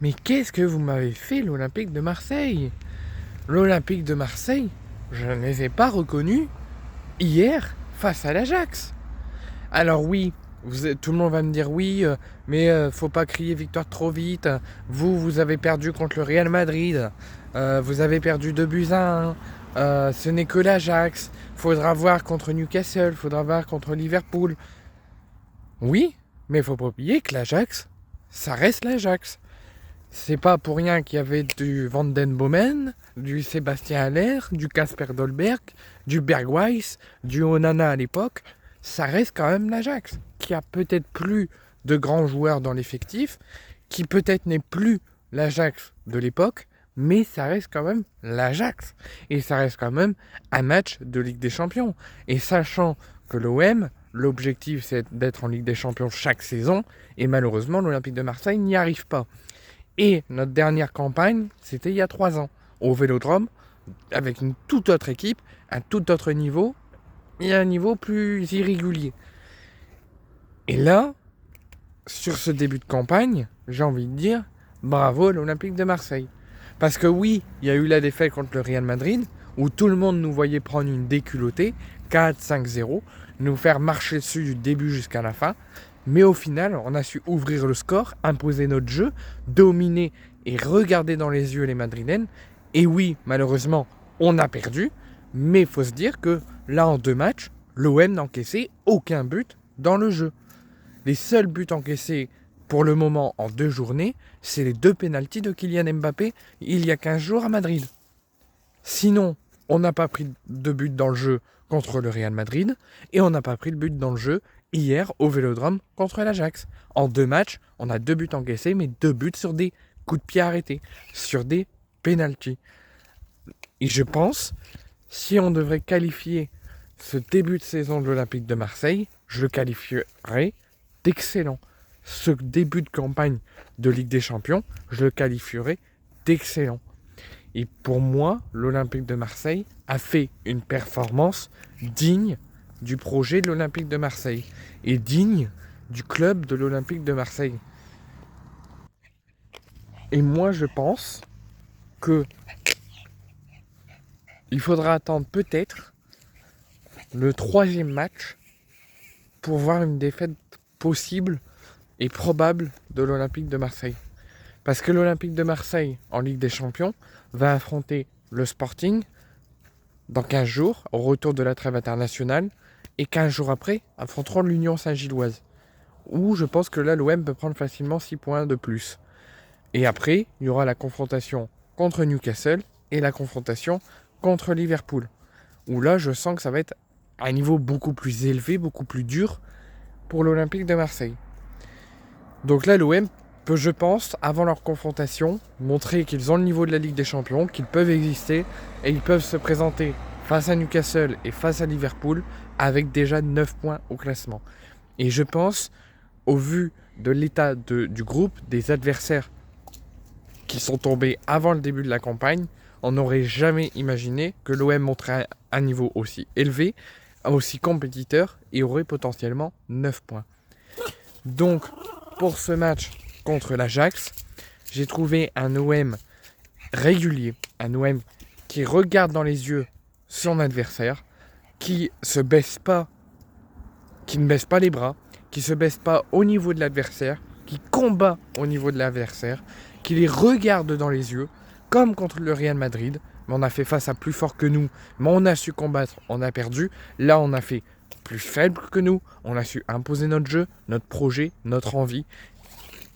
Mais qu'est-ce que vous m'avez fait l'Olympique de Marseille? L'Olympique de Marseille, je ne les ai pas reconnus hier face à l'Ajax. Alors oui, tout le monde va me dire oui, mais faut pas crier victoire trop vite. Vous avez perdu contre le Real Madrid. Vous avez perdu 2-1. Ce n'est que l'Ajax. Faudra voir contre Newcastle. Faudra voir contre Liverpool. Oui, mais il faut pas oublier que l'Ajax, ça reste l'Ajax. C'est pas pour rien qu'il y avait du Van den Bomen, du Sébastien Haller, du Kasper Dolberg, du Bergwijn, du Onana à l'époque. Ça reste quand même l'Ajax, qui a peut-être plus de grands joueurs dans l'effectif, qui peut-être n'est plus l'Ajax de l'époque, mais ça reste quand même l'Ajax. Et ça reste quand même un match de Ligue des Champions. Et sachant que l'OM, l'objectif c'est d'être en Ligue des Champions chaque saison, et malheureusement l'Olympique de Marseille n'y arrive pas. Et notre dernière campagne, c'était il y a 3 ans, au Vélodrome, avec une toute autre équipe, un tout autre niveau, et un niveau plus irrégulier. Et là, sur ce début de campagne, j'ai envie de dire, bravo à l'Olympique de Marseille. Parce que oui, il y a eu la défaite contre le Real Madrid, où tout le monde nous voyait prendre une déculottée, 4-5-0, nous faire marcher dessus du début jusqu'à la fin. Mais au final, on a su ouvrir le score, imposer notre jeu, dominer et regarder dans les yeux les Madrilènes. Et oui, malheureusement, on a perdu. Mais il faut se dire que là, en 2 matchs, l'OM n'a encaissé aucun but dans le jeu. Les seuls buts encaissés pour le moment en 2 journées, c'est les 2 pénaltys de Kylian Mbappé il y a 15 jours à Madrid. Sinon, on n'a pas pris de but dans le jeu contre le Real Madrid et on n'a pas pris de but dans le jeu hier au Vélodrome contre l'Ajax. En 2 matchs, on a 2 buts encaissés, mais 2 buts sur des coups de pied arrêtés, sur des pénaltys. Et je pense, si on devrait qualifier ce début de saison de l'Olympique de Marseille, je le qualifierais d'excellent. Ce début de campagne de Ligue des Champions, je le qualifierais d'excellent. Et pour moi, l'Olympique de Marseille a fait une performance digne du projet de l'Olympique de Marseille et digne du club de l'Olympique de Marseille. Et moi, je pense que il faudra attendre peut-être le 3e match pour voir une défaite possible et probable de l'Olympique de Marseille. Parce que l'Olympique de Marseille, en Ligue des Champions, va affronter le Sporting dans 15 jours, au retour de la trêve internationale, et 15 jours après, affronteront l'Union Saint-Gilloise, où je pense que là, l'OM peut prendre facilement 6 points de plus. Et après, il y aura la confrontation contre Newcastle et la confrontation contre Liverpool, où là, je sens que ça va être à un niveau beaucoup plus élevé, beaucoup plus dur pour l'Olympique de Marseille. Donc là, l'OM peut, je pense, avant leur confrontation, montrer qu'ils ont le niveau de la Ligue des Champions, qu'ils peuvent exister et ils peuvent se présenter face à Newcastle et face à Liverpool avec déjà 9 points au classement. Et je pense, au vu de l'état du groupe, des adversaires qui sont tombés avant le début de la campagne, on n'aurait jamais imaginé que l'OM montrait un niveau aussi élevé, aussi compétiteur et aurait potentiellement 9 points. Donc, pour ce match contre l'Ajax, j'ai trouvé un OM régulier, un OM qui regarde dans les yeux son adversaire, qui ne baisse pas les bras, qui se baisse pas au niveau de l'adversaire, qui combat au niveau de l'adversaire, qui les regarde dans les yeux, comme contre le Real Madrid. Mais on a fait face à plus fort que nous, mais on a su combattre, on a perdu. Là, on a fait plus faible que nous, on a su imposer notre jeu, notre projet, notre envie.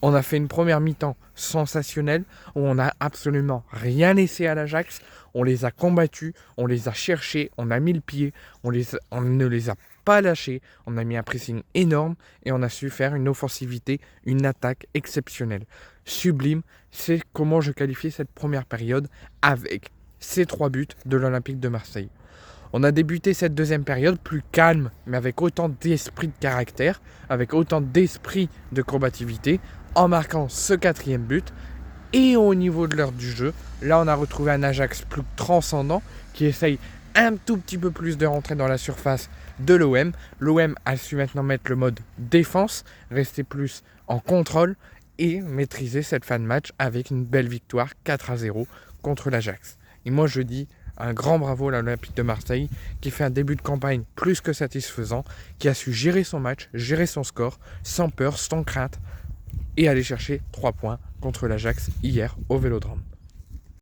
On a fait une première mi-temps sensationnelle où on n'a absolument rien laissé à l'Ajax. On les a combattus, on les a cherchés, on a mis le pied, on ne les a pas lâchés. On a mis un pressing énorme et on a su faire une offensivité, une attaque exceptionnelle. Sublime, c'est comment je qualifie cette première période avec ces 3 buts de l'Olympique de Marseille. On a débuté cette deuxième période plus calme, mais avec autant d'esprit de caractère, avec autant d'esprit de combativité, en marquant ce 4e but. Et au niveau de l'heure du jeu, là on a retrouvé un Ajax plus transcendant qui essaye un tout petit peu plus de rentrer dans la surface de l'OM. L'OM a su maintenant mettre le mode défense, rester plus en contrôle et maîtriser cette fin de match avec une belle victoire 4-0 contre l'Ajax. Et moi je dis un grand bravo à l'Olympique de Marseille qui fait un début de campagne plus que satisfaisant, qui a su gérer son match, gérer son score, sans peur, sans crainte, et aller chercher 3 points contre l'Ajax hier au Vélodrome.